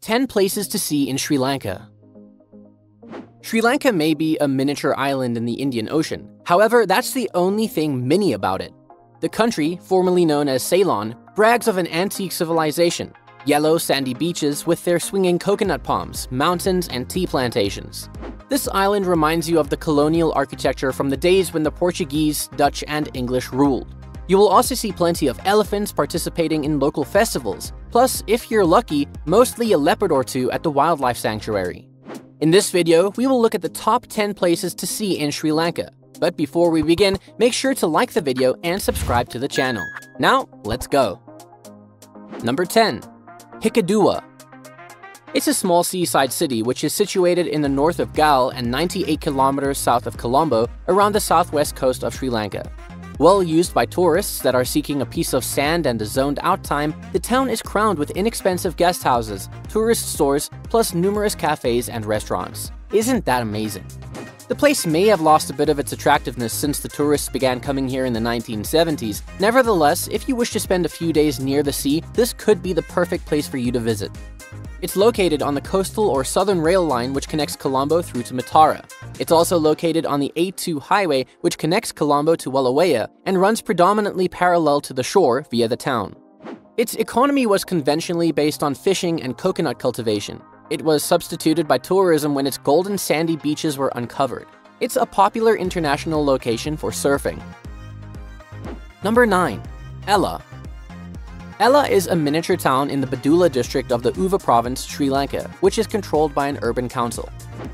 10 places to see in Sri Lanka. Sri Lanka may be a miniature island in the Indian Ocean. However, that's the only thing mini about it. The country, formerly known as Ceylon, brags of an antique civilization. Yellow, sandy beaches with their swinging coconut palms, mountains, and tea plantations. This island reminds you of the colonial architecture from the days when the Portuguese, Dutch, and English ruled. You will also see plenty of elephants participating in local festivals, plus, if you're lucky, mostly a leopard or two at the wildlife sanctuary. In this video, we will look at the top 10 places to see in Sri Lanka. But before we begin, make sure to like the video and subscribe to the channel. Now, let's go! Number 10. Hikkaduwa. It's a small seaside city which is situated in the north of Galle and 98 kilometers south of Colombo, around the southwest coast of Sri Lanka. Well used by tourists that are seeking a piece of sand and a zoned-out time, the town is crowned with inexpensive guest houses, tourist stores, plus numerous cafes and restaurants. Isn't that amazing? The place may have lost a bit of its attractiveness since the tourists began coming here in the 1970s. Nevertheless, if you wish to spend a few days near the sea, this could be the perfect place for you to visit. It's located on the coastal or southern rail line which connects Colombo through to Matara. It's also located on the A2 highway which connects Colombo to Wellawaya and runs predominantly parallel to the shore via the town. Its economy was conventionally based on fishing and coconut cultivation. It was substituted by tourism when its golden sandy beaches were uncovered. It's a popular international location for surfing. Number 9. Yala. Yala is a miniature town in the Bedula district of the Uva province, Sri Lanka, which is controlled by an urban council.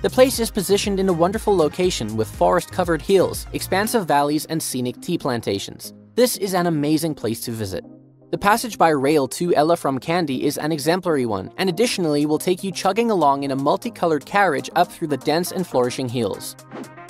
The place is positioned in a wonderful location with forest-covered hills, expansive valleys, and scenic tea plantations. This is an amazing place to visit. The passage by rail to Yala from Kandy is an exemplary one, and additionally will take you chugging along in a multicolored carriage up through the dense and flourishing hills.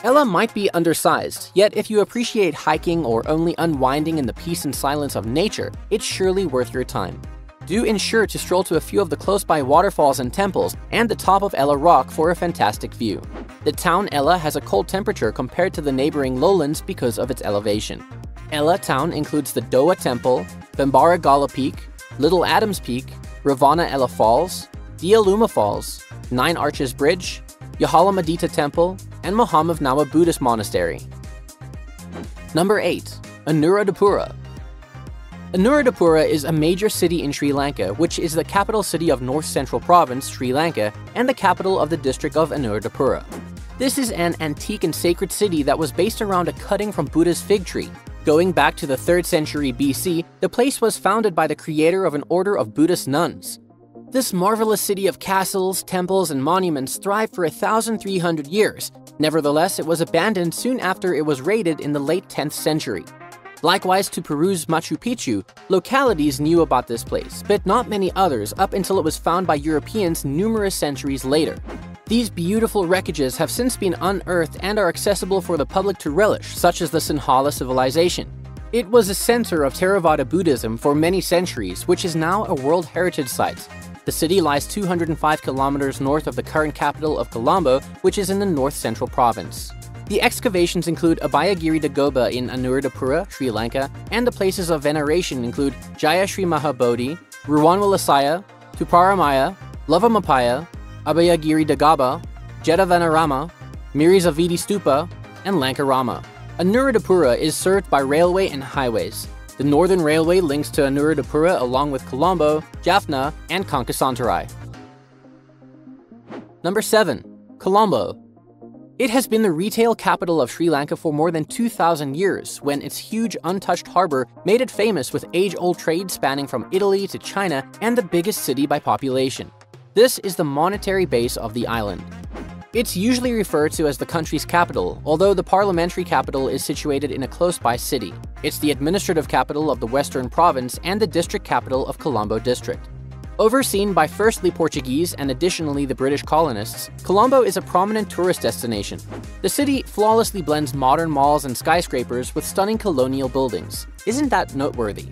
Yala might be undersized, yet if you appreciate hiking or only unwinding in the peace and silence of nature, it's surely worth your time. Do ensure to stroll to a few of the close-by waterfalls and temples and the top of Yala Rock for a fantastic view. The town Yala has a cold temperature compared to the neighboring lowlands because of its elevation. Yala town includes the Doa Temple, Bambara Gala Peak, Little Adams Peak, Ravana Yala Falls, Dialuma Falls, Nine Arches Bridge, Yahala Madita Temple, and Muhammad Nawa Buddhist Monastery. Number 8. Anuradhapura. Anuradhapura is a major city in Sri Lanka, which is the capital city of North Central Province, Sri Lanka, and the capital of the district of Anuradhapura. This is an antique and sacred city that was based around a cutting from Buddha's fig tree. Going back to the 3rd century BC, the place was founded by the creator of an order of Buddhist nuns. This marvelous city of castles, temples, and monuments thrived for 1,300 years. Nevertheless, it was abandoned soon after it was raided in the late 10th century. Likewise to Peru's Machu Picchu, localities knew about this place, but not many others up until it was found by Europeans numerous centuries later. These beautiful wreckages have since been unearthed and are accessible for the public to relish, such as the Sinhala civilization. It was a center of Theravada Buddhism for many centuries, which is now a World Heritage Site. The city lies 205 kilometers north of the current capital of Colombo, which is in the North Central Province. The excavations include Abhayagiri Dagoba in Anuradhapura, Sri Lanka, and the places of veneration include Jaya Sri Mahabodhi, Ruwanwalasaya, Tuparamaya, Lavamapaya, Abhayagiri Dagaba, Jetavanarama, Mirissa Stupa, and Lankarama. Anuradhapura is served by railway and highways. The Northern Railway links to Anuradhapura along with Colombo, Jaffna, and Konkasantarai. Number 7. Colombo. It has been the retail capital of Sri Lanka for more than 2,000 years, when its huge untouched harbor made it famous with age-old trade spanning from Italy to China and the biggest city by population. This is the monetary base of the island. It's usually referred to as the country's capital, although the parliamentary capital is situated in a close-by city. It's the administrative capital of the Western Province and the district capital of Colombo District. Overseen by firstly Portuguese and additionally the British colonists, Colombo is a prominent tourist destination. The city flawlessly blends modern malls and skyscrapers with stunning colonial buildings. Isn't that noteworthy?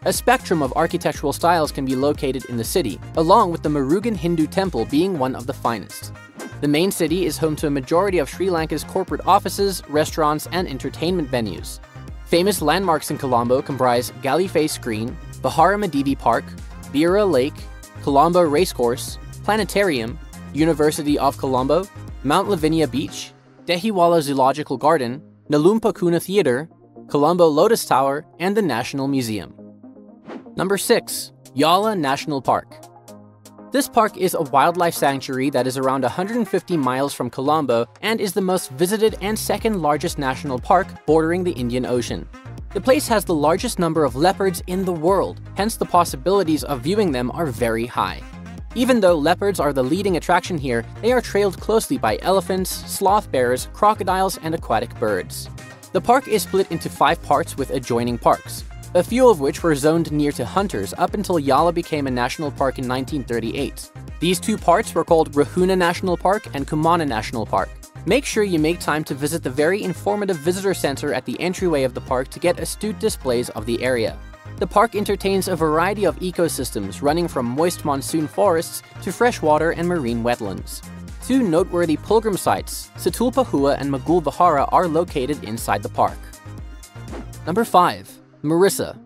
A spectrum of architectural styles can be located in the city, along with the Murugan Hindu temple being one of the finest. The main city is home to a majority of Sri Lanka's corporate offices, restaurants, and entertainment venues. Famous landmarks in Colombo comprise Galle Face Green, Bahara Medivi Park, Bira Lake, Colombo Racecourse, Planetarium, University of Colombo, Mount Lavinia Beach, Dehiwala Zoological Garden, Nalumpa Kuna Theatre, Colombo Lotus Tower, and the National Museum. Number 6. Yala National Park. This park is a wildlife sanctuary that is around 150 miles from Colombo and is the most visited and second largest national park bordering the Indian Ocean. The place has the largest number of leopards in the world, hence the possibilities of viewing them are very high. Even though leopards are the leading attraction here, they are trailed closely by elephants, sloth bears, crocodiles, and aquatic birds. The park is split into 5 parts with adjoining parks, a few of which were zoned near to hunters up until Yala became a national park in 1938. These 2 parts were called Rahuna National Park and Kumana National Park. Make sure you make time to visit the very informative visitor center at the entryway of the park to get astute displays of the area. The park entertains a variety of ecosystems running from moist monsoon forests to freshwater and marine wetlands. 2 noteworthy pilgrim sites, Satulpahua and Magul Vihara, are located inside the park. Number 5. Mirissa.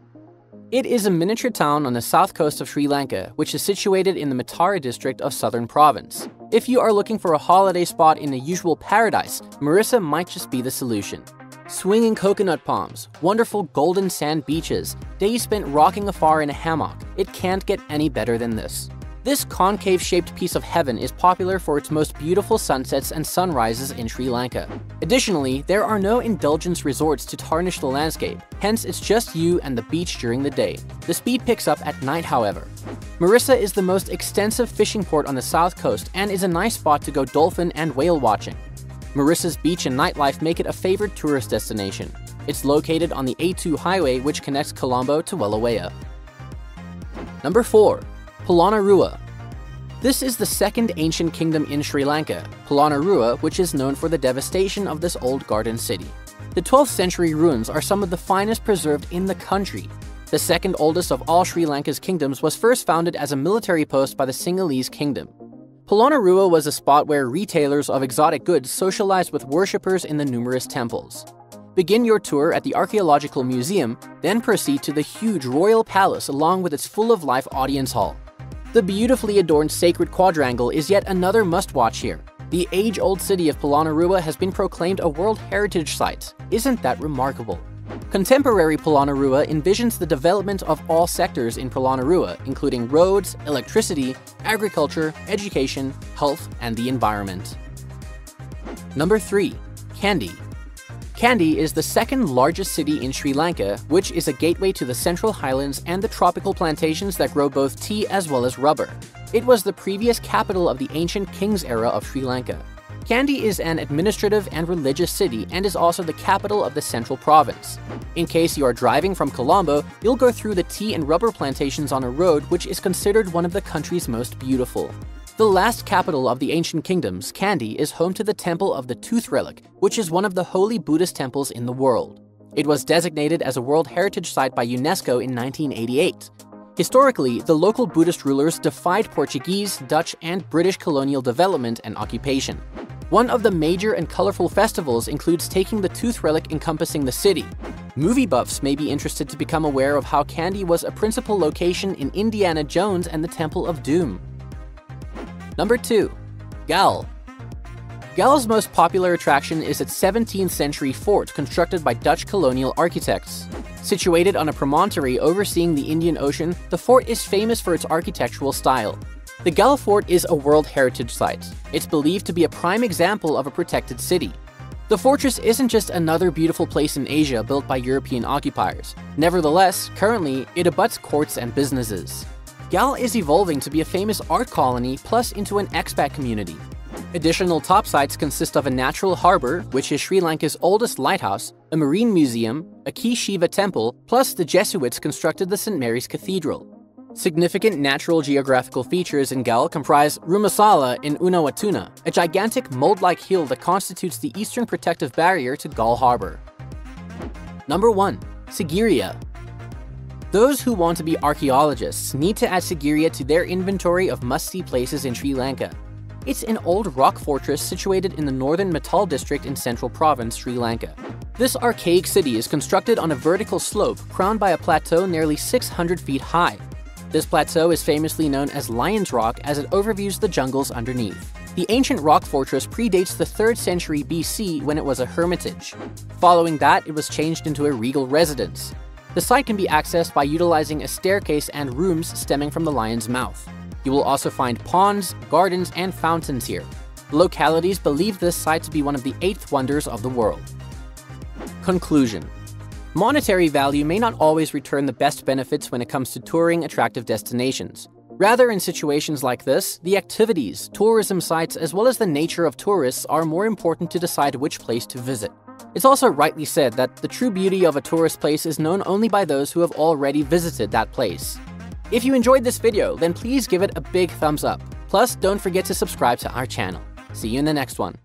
It is a miniature town on the south coast of Sri Lanka, which is situated in the Matara district of Southern Province. If you are looking for a holiday spot in a usual paradise, Mirissa might just be the solution. Swinging coconut palms, wonderful golden sand beaches, days spent rocking afar in a hammock. It can't get any better than this. This concave-shaped piece of heaven is popular for its most beautiful sunsets and sunrises in Sri Lanka. Additionally, there are no indulgence resorts to tarnish the landscape, hence it's just you and the beach during the day. The speed picks up at night, however. Mirissa is the most extensive fishing port on the south coast and is a nice spot to go dolphin and whale watching. Marissa's beach and nightlife make it a favored tourist destination. It's located on the A2 highway which connects Colombo to Wellawaya. Number 4. Polonnaruwa. This is the second ancient kingdom in Sri Lanka, Polonnaruwa, which is known for the devastation of this old garden city. The 12th century ruins are some of the finest preserved in the country. The second oldest of all Sri Lanka's kingdoms was first founded as a military post by the Sinhalese kingdom. Polonnaruwa was a spot where retailers of exotic goods socialized with worshippers in the numerous temples. Begin your tour at the Archaeological Museum, then proceed to the huge royal palace along with its full-of-life audience hall. The beautifully adorned Sacred Quadrangle is yet another must-watch here. The age-old city of Polonnaruwa has been proclaimed a World Heritage Site. Isn't that remarkable? Contemporary Polonnaruwa envisions the development of all sectors in Polonnaruwa, including roads, electricity, agriculture, education, health, and the environment. Number 3. Kandy. Kandy is the second largest city in Sri Lanka, which is a gateway to the Central Highlands and the tropical plantations that grow both tea as well as rubber. It was the previous capital of the ancient Kings era of Sri Lanka. Kandy is an administrative and religious city and is also the capital of the Central Province. In case you are driving from Colombo, you'll go through the tea and rubber plantations on a road which is considered one of the country's most beautiful. The last capital of the ancient kingdoms, Kandy, is home to the Temple of the Tooth Relic, which is one of the holy Buddhist temples in the world. It was designated as a World Heritage Site by UNESCO in 1988. Historically, the local Buddhist rulers defied Portuguese, Dutch, and British colonial development and occupation. One of the major and colorful festivals includes taking the Tooth Relic encompassing the city. Movie buffs may be interested to become aware of how Kandy was a principal location in Indiana Jones and the Temple of Doom. Number 2. Galle. Galle's most popular attraction is its 17th century fort constructed by Dutch colonial architects. Situated on a promontory overseeing the Indian Ocean, the fort is famous for its architectural style. The Galle Fort is a World Heritage Site. It's believed to be a prime example of a protected city. The fortress isn't just another beautiful place in Asia built by European occupiers. Nevertheless, currently, it abuts courts and businesses. Galle is evolving to be a famous art colony plus into an expat community. Additional top sites consist of a natural harbor, which is Sri Lanka's oldest lighthouse, a marine museum, a key Shiva temple, plus the Jesuits constructed the St. Mary's Cathedral. Significant natural geographical features in Galle comprise Rumasala in Unawatuna, a gigantic mold-like hill that constitutes the eastern protective barrier to Galle Harbor. Number 1. Sigiriya. Those who want to be archaeologists need to add Sigiriya to their inventory of must-see places in Sri Lanka. It's an old rock fortress situated in the northern Tital district in Central Province, Sri Lanka. This archaic city is constructed on a vertical slope crowned by a plateau nearly 600 feet high. This plateau is famously known as Lion's Rock as it overviews the jungles underneath. The ancient rock fortress predates the 3rd century BC when it was a hermitage. Following that, it was changed into a regal residence. The site can be accessed by utilizing a staircase and rooms stemming from the lion's mouth. You will also find ponds, gardens, and fountains here. The localities believe this site to be one of the 8th wonders of the world. Conclusion. Monetary value may not always return the best benefits when it comes to touring attractive destinations. Rather, in situations like this, the activities, tourism sites, as well as the nature of tourists are more important to decide which place to visit. It's also rightly said that the true beauty of a tourist place is known only by those who have already visited that place. If you enjoyed this video, then please give it a big thumbs up. Plus, don't forget to subscribe to our channel. See you in the next one.